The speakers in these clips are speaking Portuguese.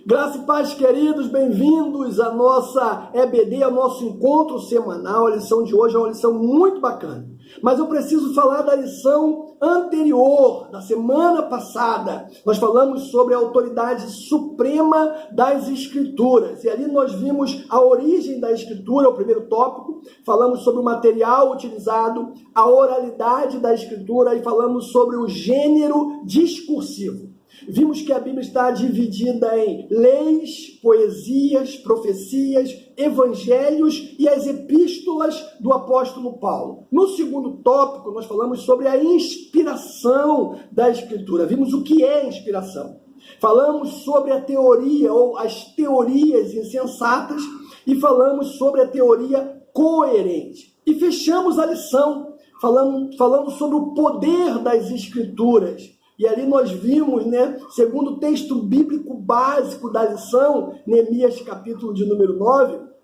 Graça e paz, queridos, bem-vindos à nossa EBD, ao nosso encontro semanal. A lição de hoje é uma lição muito bacana. Mas eu preciso falar da lição anterior, da semana passada. Nós falamos sobre a autoridade suprema das Escrituras. E ali nós vimos a origem da Escritura, o primeiro tópico. Falamos sobre o material utilizado, a oralidade da Escritura e falamos sobre o gênero discursivo. Vimos que a Bíblia está dividida em leis, poesias, profecias, evangelhos e as epístolas do apóstolo Paulo. No segundo tópico, nós falamos sobre a inspiração da Escritura. Vimos o que é inspiração. Falamos sobre a teoria ou as teorias insensatas e falamos sobre a teoria coerente. E fechamos a lição falando sobre o poder das Escrituras. E ali nós vimos, segundo o texto bíblico básico da lição, Neemias capítulo de número 9,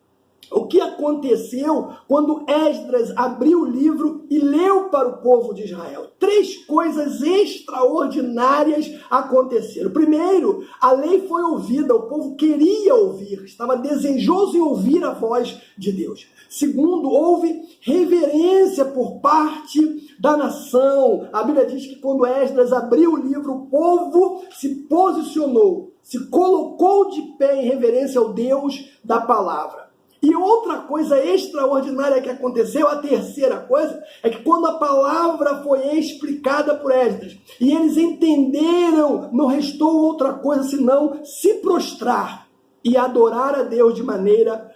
o que aconteceu quando Esdras abriu o livro e leu para o povo de Israel. 3 coisas extraordinárias aconteceram. Primeiro, a lei foi ouvida, o povo queria ouvir, estava desejoso em ouvir a voz de Deus. Segundo, houve reverência por parte da nação. A Bíblia diz que quando Esdras abriu o livro, o povo se posicionou, se colocou de pé em reverência ao Deus da palavra. E outra coisa extraordinária que aconteceu, a terceira coisa, é que quando a palavra foi explicada por Esdras e eles entenderam, não restou outra coisa senão se prostrar e adorar a Deus de maneira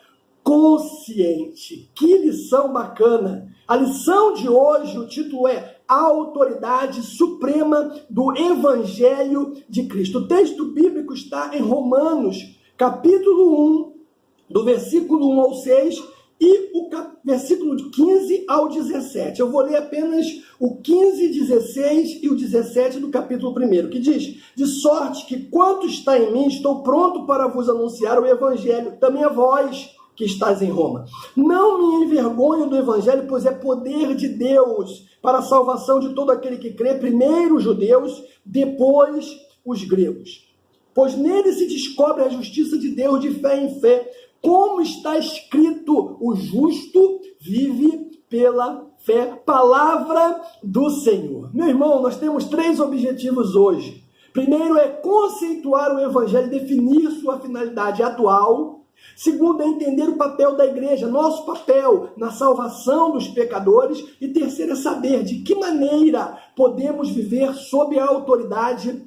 consciente. Que lição bacana! A lição de hoje, o título é A Autoridade Suprema do Evangelho de Cristo. O texto bíblico está em Romanos, capítulo 1, do versículo 1 ao 6 e o versículo 15 ao 17. Eu vou ler apenas o 15, 16 e o 17 do capítulo 1, que diz: de sorte que quanto está em mim, estou pronto para vos anunciar o Evangelho, também a vós que estás em Roma. Não me envergonho do Evangelho, pois é poder de Deus para a salvação de todo aquele que crê, primeiro os judeus, depois os gregos. Pois nele se descobre a justiça de Deus de fé em fé, como está escrito, o justo vive pela fé. Palavra do Senhor. Meu irmão, nós temos 3 objetivos hoje. Primeiro é conceituar o Evangelho, definir sua finalidade atual. Segundo é entender o papel da igreja, nosso papel na salvação dos pecadores. E terceiro é saber de que maneira podemos viver sob a autoridade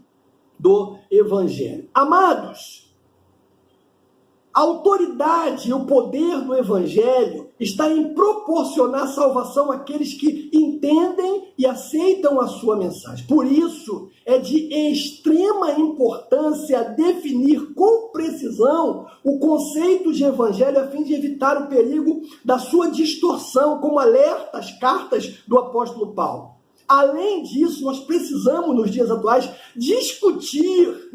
do Evangelho. Amados, a autoridade e o poder do Evangelho está em proporcionar salvação àqueles que entendem e aceitam a sua mensagem. Por isso, é de extrema importância definir com precisão o conceito de Evangelho a fim de evitar o perigo da sua distorção, como alerta as cartas do apóstolo Paulo. Além disso, nós precisamos, nos dias atuais, discutir,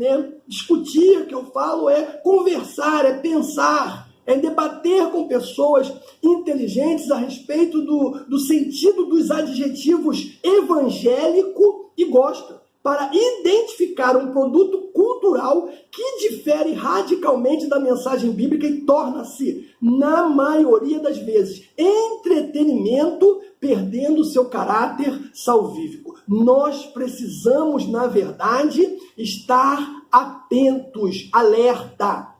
Discutir, que eu falo, é conversar, é pensar, é debater com pessoas inteligentes a respeito do sentido dos adjetivos evangélico e gospel, para identificar um produto cultural que difere radicalmente da mensagem bíblica e torna-se, na maioria das vezes, entretenimento, perdendo seu caráter salvífico. Nós precisamos, na verdade, estar atentos, alerta,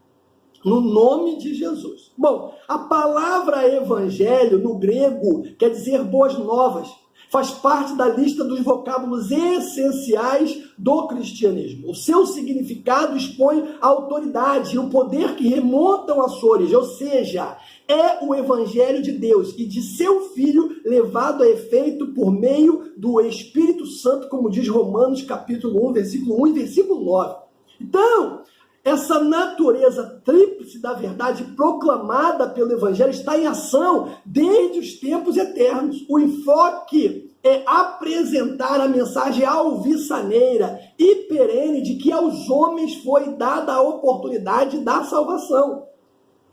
no nome de Jesus. Bom, a palavra evangelho, no grego, quer dizer boas novas. Faz parte da lista dos vocábulos essenciais do cristianismo. O seu significado expõe a autoridade e o poder que remontam à sua origem, ou seja, é o Evangelho de Deus e de seu Filho levado a efeito por meio do Espírito Santo, como diz Romanos capítulo 1, versículo 1 e versículo 9. Então, essa natureza tríplice da verdade proclamada pelo Evangelho está em ação desde os tempos eternos. O enfoque é apresentar a mensagem alvissaneira e perene de que aos homens foi dada a oportunidade da salvação.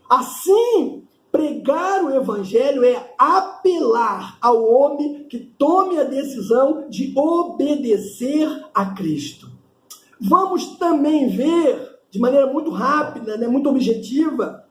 Assim, pregar o Evangelho é apelar ao homem que tome a decisão de obedecer a Cristo. Vamos também ver de maneira muito rápida, né, muito objetiva,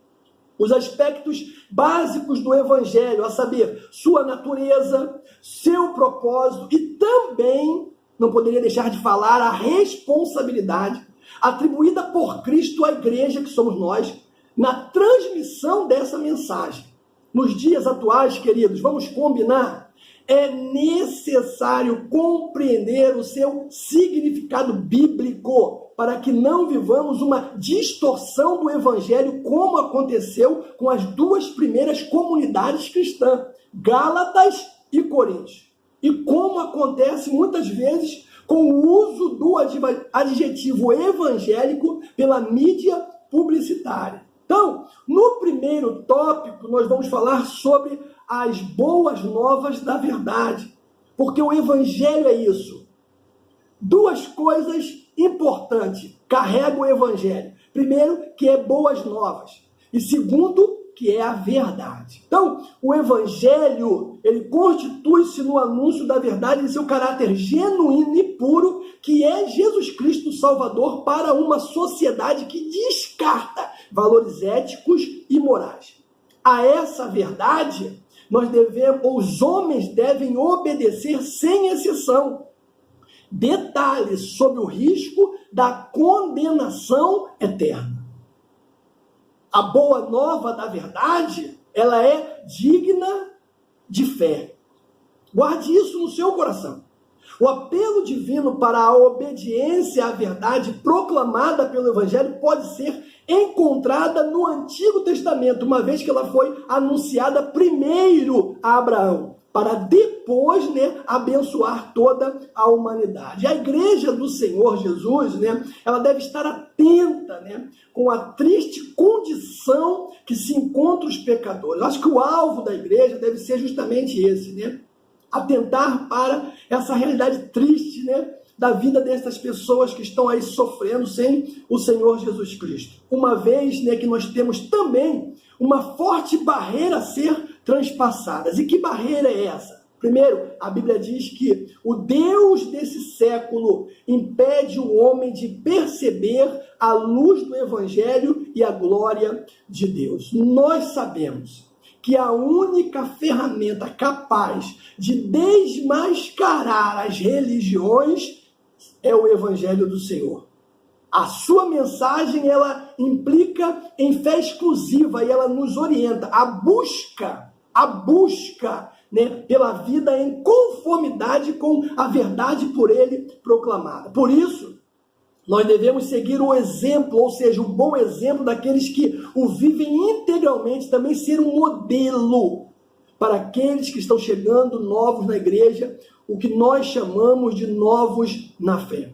os aspectos básicos do Evangelho, a saber, sua natureza, seu propósito e também, não poderia deixar de falar, a responsabilidade atribuída por Cristo à igreja, que somos nós, na transmissão dessa mensagem. Nos dias atuais, queridos, vamos combinar, é necessário compreender o seu significado bíblico para que não vivamos uma distorção do Evangelho, como aconteceu com as duas primeiras comunidades cristãs, Gálatas e Coríntios. E como acontece muitas vezes com o uso do adjetivo evangélico pela mídia publicitária. Então, no primeiro tópico, nós vamos falar sobre as boas novas da verdade, porque o Evangelho é isso. Duas coisas importantes carrega o Evangelho. Primeiro, que é boas novas. E segundo, que é a verdade. Então, o Evangelho, ele constitui-se no anúncio da verdade em seu caráter genuíno e puro, que é Jesus Cristo Salvador para uma sociedade que descarta valores éticos e morais. A essa verdade, os homens devem obedecer sem exceção. Detalhes sobre o risco da condenação eterna. A boa nova da verdade, ela é digna de fé. Guarde isso no seu coração. O apelo divino para a obediência à verdade proclamada pelo Evangelho pode ser encontrada no Antigo Testamento, uma vez que ela foi anunciada primeiro a Abraão, para depois, abençoar toda a humanidade. A igreja do Senhor Jesus, ela deve estar atenta, com a triste condição que se encontram os pecadores. Eu acho que o alvo da igreja deve ser justamente esse, atentar para essa realidade triste, da vida dessas pessoas que estão aí sofrendo sem o Senhor Jesus Cristo. Uma vez, que nós temos também uma forte barreira a ser transpassada. E que barreira é essa? Primeiro, a Bíblia diz que o Deus desse século impede o homem de perceber a luz do Evangelho e a glória de Deus. Nós sabemos que a única ferramenta capaz de desmascarar as religiões é o Evangelho do Senhor. A sua mensagem, ela implica em fé exclusiva e ela nos orienta à busca, pela vida em conformidade com a verdade por ele proclamada. Por isso, nós devemos seguir o exemplo, ou seja, o bom exemplo daqueles que o vivem integralmente, também ser um modelo para aqueles que estão chegando novos na igreja, o que nós chamamos de novos na fé.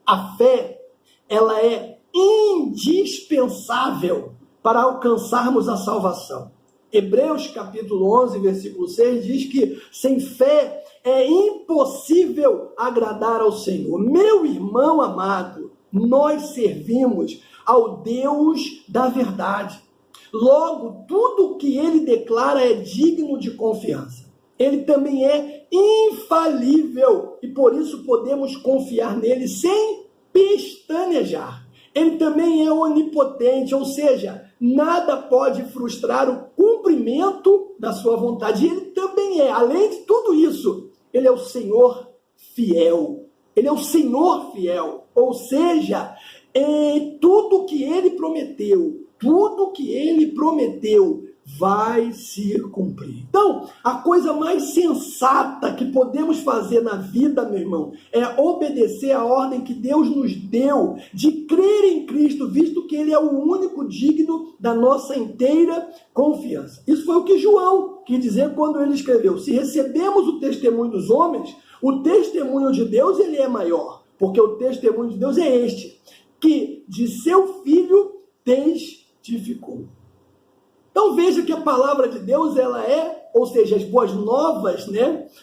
A fé, ela é indispensável para alcançarmos a salvação. Hebreus capítulo 11, versículo 6, diz que sem fé é impossível agradar ao Senhor. Meu irmão amado, nós servimos ao Deus da verdade. Logo, tudo o que ele declara é digno de confiança. Ele também é infalível e por isso podemos confiar nele sem pestanejar. Ele também é onipotente, ou seja, nada pode frustrar o cumprimento da sua vontade. E ele também é, além de tudo isso, ele é o Senhor fiel. Ele é o Senhor fiel, ou seja, tudo que ele prometeu vai se cumprir. Então, a coisa mais sensata que podemos fazer na vida, meu irmão, é obedecer a ordem que Deus nos deu de crer em Cristo, visto que ele é o único digno da nossa inteira confiança. Isso foi o que João quis dizer quando ele escreveu: se recebemos o testemunho dos homens, o testemunho de Deus ele é maior, porque o testemunho de Deus é este, que de seu Filho testificou. Então veja que a palavra de Deus, ela é, ou seja, as boas novas,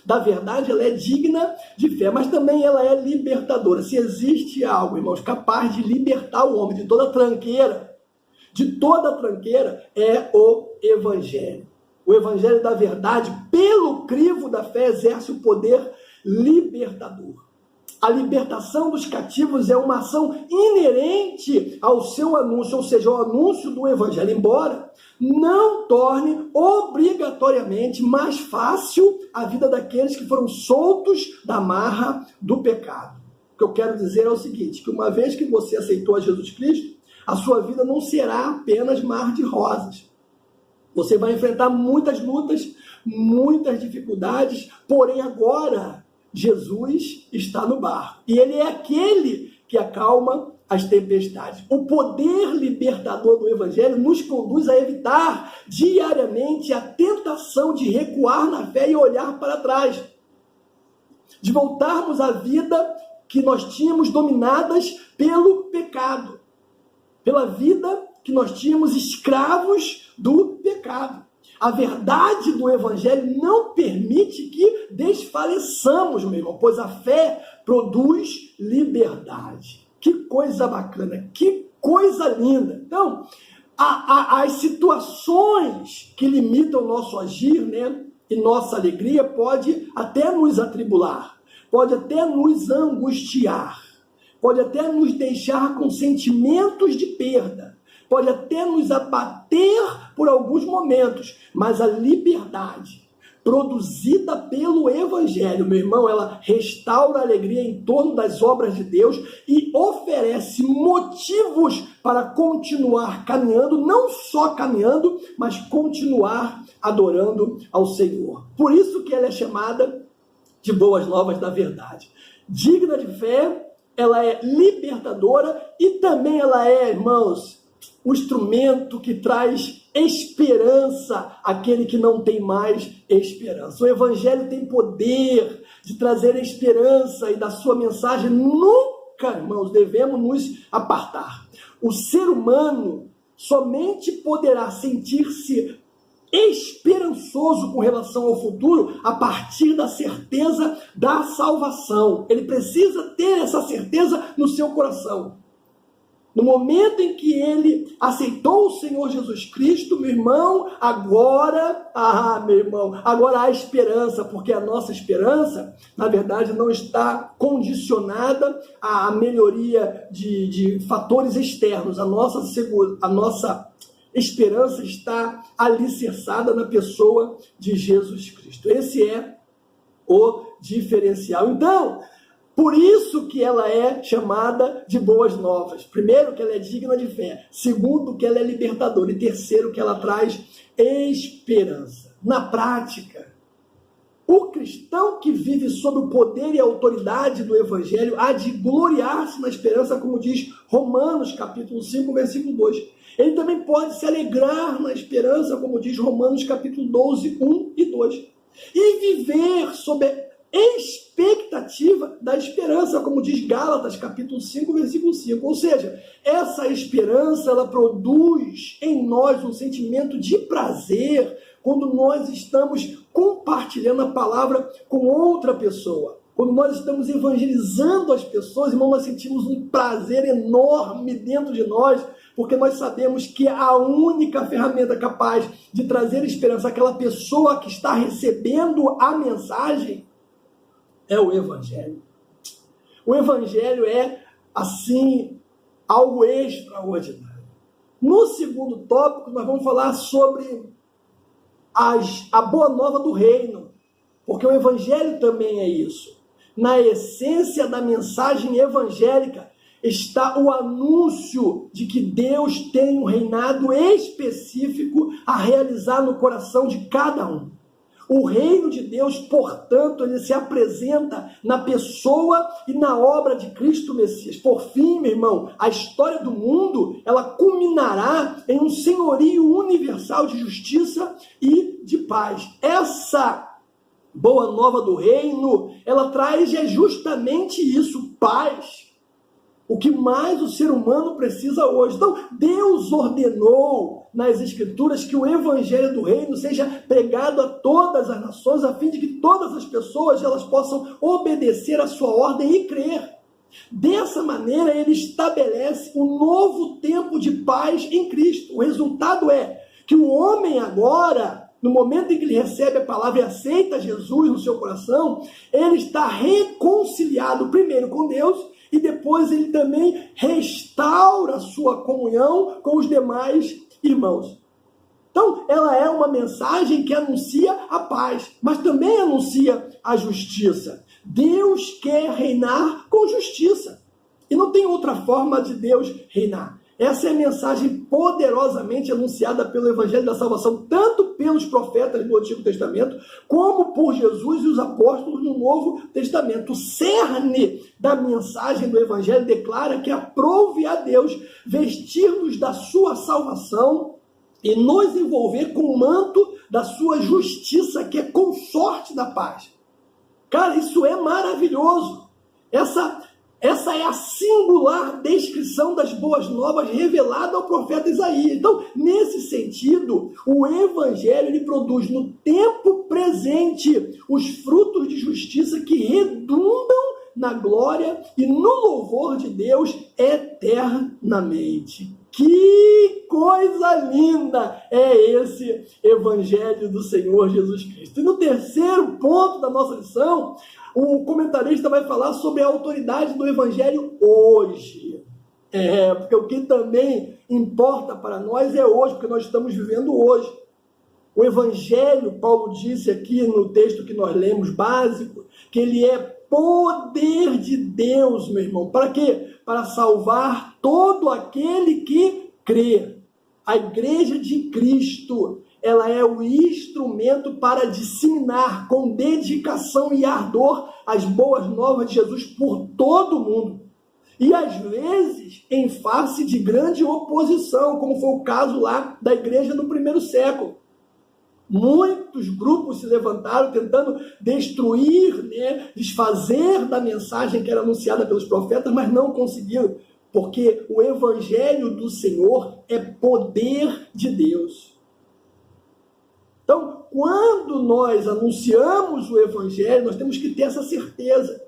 da verdade, ela é digna de fé, mas também ela é libertadora. Se existe algo, irmãos, capaz de libertar o homem de toda tranqueira, é o Evangelho. O Evangelho da verdade, pelo crivo da fé, exerce o poder libertador. a libertação dos cativos é uma ação inerente ao seu anúncio, ou seja, o anúncio do evangelho, embora não torne obrigatoriamente mais fácil a vida daqueles que foram soltos da amarra do pecado. O que eu quero dizer é o seguinte, que uma vez que você aceitou a Jesus Cristo, a sua vida não será apenas mar de rosas. Você vai enfrentar muitas lutas, muitas dificuldades, porém agora Jesus está no barco. E ele é aquele que acalma as tempestades. O poder libertador do Evangelho nos conduz a evitar diariamente a tentação de recuar na fé e olhar para trás. De voltarmos à vida que nós tínhamos dominadas pelo pecado. Pela vida que nós tínhamos escravos do pecado. A verdade do Evangelho não permite que desfaleçamos, meu irmão, pois a fé produz liberdade. Que coisa bacana, que coisa linda. Então, as situações que limitam o nosso agir, né, e nossa alegria pode até nos atribular, pode até nos angustiar, pode até nos deixar com sentimentos de perda, pode até nos abater por alguns momentos, mas a liberdade produzida pelo Evangelho, meu irmão, ela restaura a alegria em torno das obras de Deus e oferece motivos para continuar caminhando, não só caminhando, mas continuar adorando ao Senhor. Por isso que ela é chamada de boas novas da verdade. Digna de fé, ela é libertadora e também ela é, irmãos, o instrumento que traz esperança àquele que não tem mais esperança. O Evangelho tem poder de trazer esperança e da sua mensagem nunca, irmãos, devemos nos apartar. O ser humano somente poderá sentir-se esperançoso com relação ao futuro a partir da certeza da salvação. Ele precisa ter essa certeza no seu coração. No momento em que ele aceitou o Senhor Jesus Cristo, meu irmão, agora há esperança, porque a nossa esperança, na verdade, não está condicionada à melhoria de fatores externos. A nossa esperança está alicerçada na pessoa de Jesus Cristo. Esse é o diferencial. Então, por isso que ela é chamada de boas novas. Primeiro, que ela é digna de fé. Segundo, que ela é libertadora. E terceiro, que ela traz esperança. Na prática, o cristão que vive sob o poder e a autoridade do Evangelho há de gloriar-se na esperança, como diz Romanos, capítulo 5, versículo 2. Ele também pode se alegrar na esperança, como diz Romanos, capítulo 12, 1 e 2. E viver sob expectativa da esperança, como diz Gálatas, capítulo 5, versículo 5. Ou seja, essa esperança, ela produz em nós um sentimento de prazer quando nós estamos compartilhando a palavra com outra pessoa. Quando nós estamos evangelizando as pessoas, irmão, nós sentimos um prazer enorme dentro de nós, porque nós sabemos que a única ferramenta capaz de trazer esperança àquela pessoa que está recebendo a mensagem é o Evangelho. O Evangelho é, assim, algo extraordinário. No segundo tópico, nós vamos falar sobre a boa nova do reino, porque o Evangelho também é isso. Na essência da mensagem evangélica está o anúncio de que Deus tem um reinado específico a realizar no coração de cada um. O reino de Deus, portanto, ele se apresenta na pessoa e na obra de Cristo Messias. Por fim, meu irmão, a história do mundo, ela culminará em um senhorio universal de justiça e de paz. Essa boa nova do reino, ela traz justamente isso, paz. O que mais o ser humano precisa hoje. Então, Deus ordenou nas Escrituras que o Evangelho do Reino seja pregado a todas as nações, a fim de que todas as pessoas elas possam obedecer a sua ordem e crer. Dessa maneira, ele estabelece um novo tempo de paz em Cristo. O resultado é que o homem agora no momento em que ele recebe a palavra e aceita Jesus no seu coração, ele está reconciliado primeiro com Deus e depois ele também restaura a sua comunhão com os demais irmãos. Então, ela é uma mensagem que anuncia a paz, mas também anuncia a justiça. Deus quer reinar com justiça. E não tem outra forma de Deus reinar. Essa é a mensagem poderosamente anunciada pelo Evangelho da Salvação, tanto pelos profetas do Antigo Testamento, como por Jesus e os apóstolos no Novo Testamento. O cerne da mensagem do Evangelho declara que aprove a Deus vestir-nos da sua salvação e nos envolver com o manto da sua justiça, que é consorte da paz. Cara, isso é maravilhoso. Essa é a singular descrição das boas novas revelada ao profeta Isaías. Então, nesse sentido, o Evangelho ele produz no tempo presente os frutos de justiça que redundam na glória e no louvor de Deus eternamente. Que coisa linda é esse Evangelho do Senhor Jesus Cristo. E no terceiro ponto da nossa lição, o comentarista vai falar sobre a autoridade do Evangelho hoje. Porque o que também importa para nós é hoje, porque nós estamos vivendo hoje. O Evangelho, Paulo disse aqui no texto que nós lemos básico, que ele é poder de Deus, meu irmão. Para quê? Para salvar todo aquele que crê. A igreja de Cristo, ela é o instrumento para disseminar com dedicação e ardor as boas novas de Jesus por todo o mundo. E às vezes em face de grande oposição, como foi o caso lá da igreja no primeiro século. Muitos grupos se levantaram tentando destruir, desfazer da mensagem que era anunciada pelos profetas, mas não conseguiram, porque o Evangelho do Senhor é poder de Deus. Então, quando nós anunciamos o Evangelho, nós temos que ter essa certeza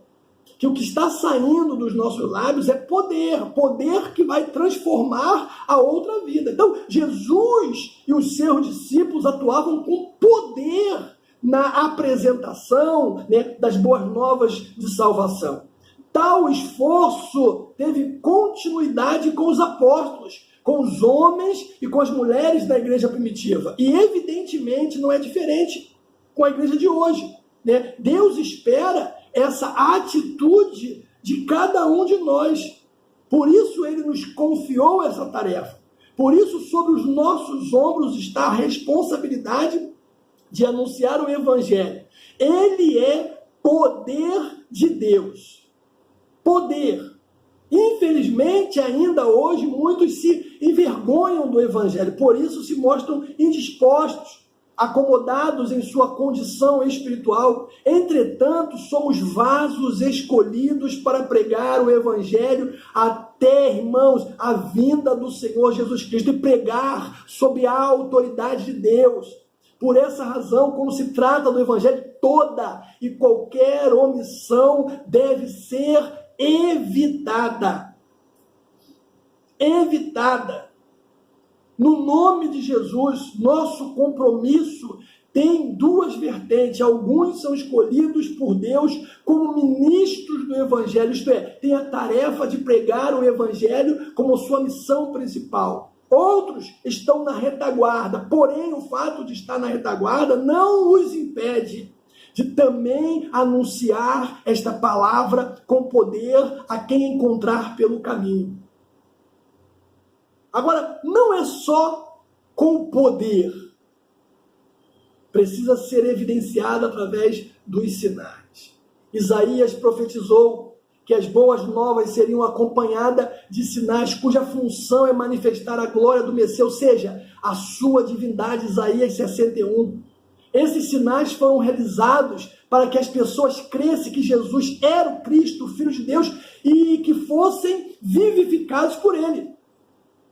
que o que está saindo dos nossos lábios é poder que vai transformar a outra vida. Então, Jesus e os seus discípulos atuavam com poder na apresentação das boas novas de salvação. Tal esforço teve continuidade com os apóstolos, com os homens e com as mulheres da igreja primitiva. E, evidentemente, não é diferente com a igreja de hoje. Deus espera essa atitude de cada um de nós. Por isso ele nos confiou essa tarefa. Por isso, sobre os nossos ombros está a responsabilidade de anunciar o Evangelho. Ele é poder de Deus. Poder. Infelizmente, ainda hoje, muitos se envergonham do Evangelho. Por isso se mostram indispostos, acomodados em sua condição espiritual. Entretanto, somos vasos escolhidos para pregar o Evangelho até, irmãos, a vinda do Senhor Jesus Cristo e pregar sob a autoridade de Deus. Por essa razão, quando se trata do Evangelho, toda e qualquer omissão deve ser evitada. Evitada. No nome de Jesus, nosso compromisso tem duas vertentes. Alguns são escolhidos por Deus como ministros do Evangelho, isto é, tem a tarefa de pregar o Evangelho como sua missão principal. Outros estão na retaguarda, porém o fato de estar na retaguarda não os impede de também anunciar esta palavra com poder a quem encontrar pelo caminho. Agora, não é só com poder. Precisa ser evidenciado através dos sinais. Isaías profetizou que as boas novas seriam acompanhadas de sinais cuja função é manifestar a glória do Messias, ou seja, a sua divindade, Isaías 61. Esses sinais foram realizados para que as pessoas crescem que Jesus era o Cristo, o Filho de Deus, e que fossem vivificados por ele.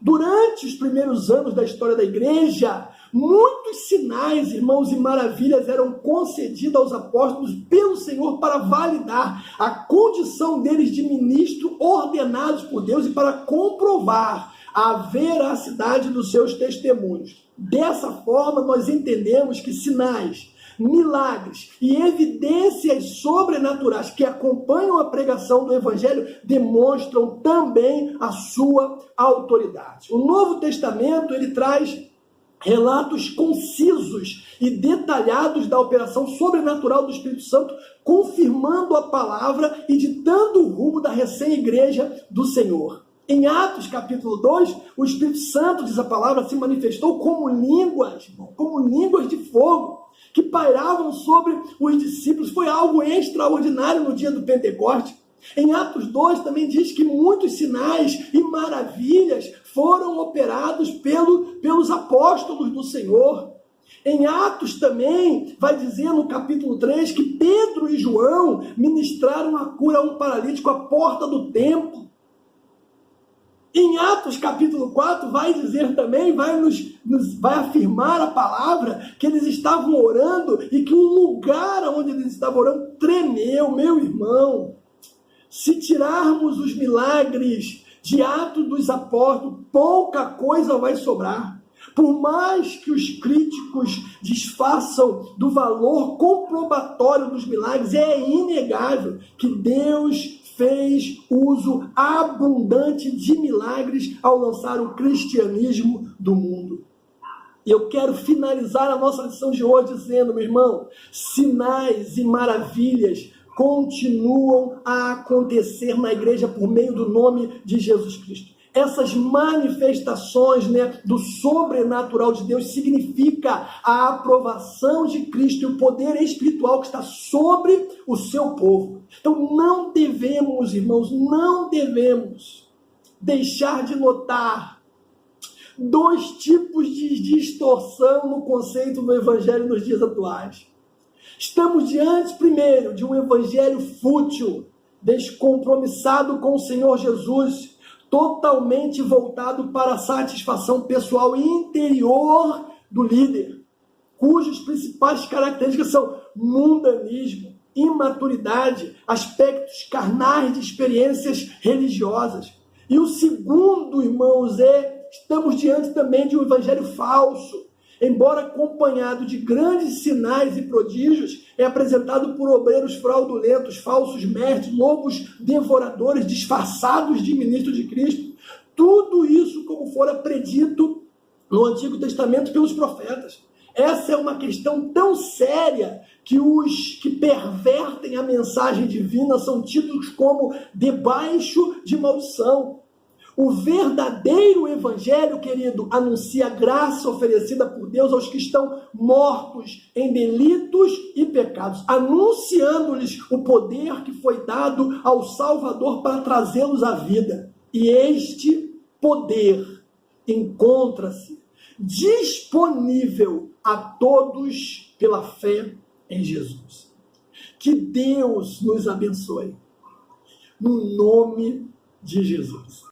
Durante os primeiros anos da história da igreja, muitos sinais, irmãos, e maravilhas eram concedidos aos apóstolos pelo Senhor para validar a condição deles de ministro ordenados por Deus e para comprovar a veracidade dos seus testemunhos. Dessa forma, nós entendemos que sinais, milagres e evidências sobrenaturais que acompanham a pregação do Evangelho demonstram também a sua autoridade. O Novo Testamento, ele traz relatos concisos e detalhados da operação sobrenatural do Espírito Santo, confirmando a palavra e ditando o rumo da recém-igreja do Senhor. Em Atos capítulo 2, o Espírito Santo, diz a palavra, se manifestou como línguas de fogo, que pairavam sobre os discípulos. Foi algo extraordinário no dia do Pentecoste. Em Atos 2 também diz que muitos sinais e maravilhas foram operados pelos apóstolos do Senhor. Em Atos também vai dizer no capítulo 3 que Pedro e João ministraram a cura a um paralítico à porta do templo. Em Atos capítulo 4 vai dizer também, vai afirmar a palavra que eles estavam orando e que o lugar onde eles estavam orando tremeu, meu irmão. Se tirarmos os milagres de Atos dos Apóstolos, pouca coisa vai sobrar. Por mais que os críticos disfarçam do valor comprobatório dos milagres, é inegável que Deus fez uso abundante de milagres ao lançar o cristianismo do mundo. E eu quero finalizar a nossa lição de hoje dizendo, meu irmão, sinais e maravilhas continuam a acontecer na igreja por meio do nome de Jesus Cristo. Essas manifestações, do sobrenatural de Deus significa a aprovação de Cristo e o poder espiritual que está sobre o seu povo. Então não devemos, irmãos, não devemos deixar de notar dois tipos de distorção no conceito do evangelho nos dias atuais. Estamos diante, primeiro, de um evangelho fútil, descompromissado com o Senhor Jesus, totalmente voltado para a satisfação pessoal e interior do líder, cujas principais características são mundanismo, imaturidade, aspectos carnais de experiências religiosas. E o segundo, irmãos, estamos diante também de um evangelho falso, embora acompanhado de grandes sinais e prodígios, é apresentado por obreiros fraudulentos, falsos mestres, lobos devoradores, disfarçados de ministros de Cristo. Tudo isso como fora predito no Antigo Testamento pelos profetas. Essa é uma questão tão séria que os que pervertem a mensagem divina são tidos como debaixo de maldição. O verdadeiro evangelho, querido, anuncia a graça oferecida por Deus aos que estão mortos em delitos e pecados, anunciando-lhes o poder que foi dado ao Salvador para trazê-los à vida. E este poder encontra-se disponível a todos pela fé em Jesus. Que Deus nos abençoe. No nome de Jesus.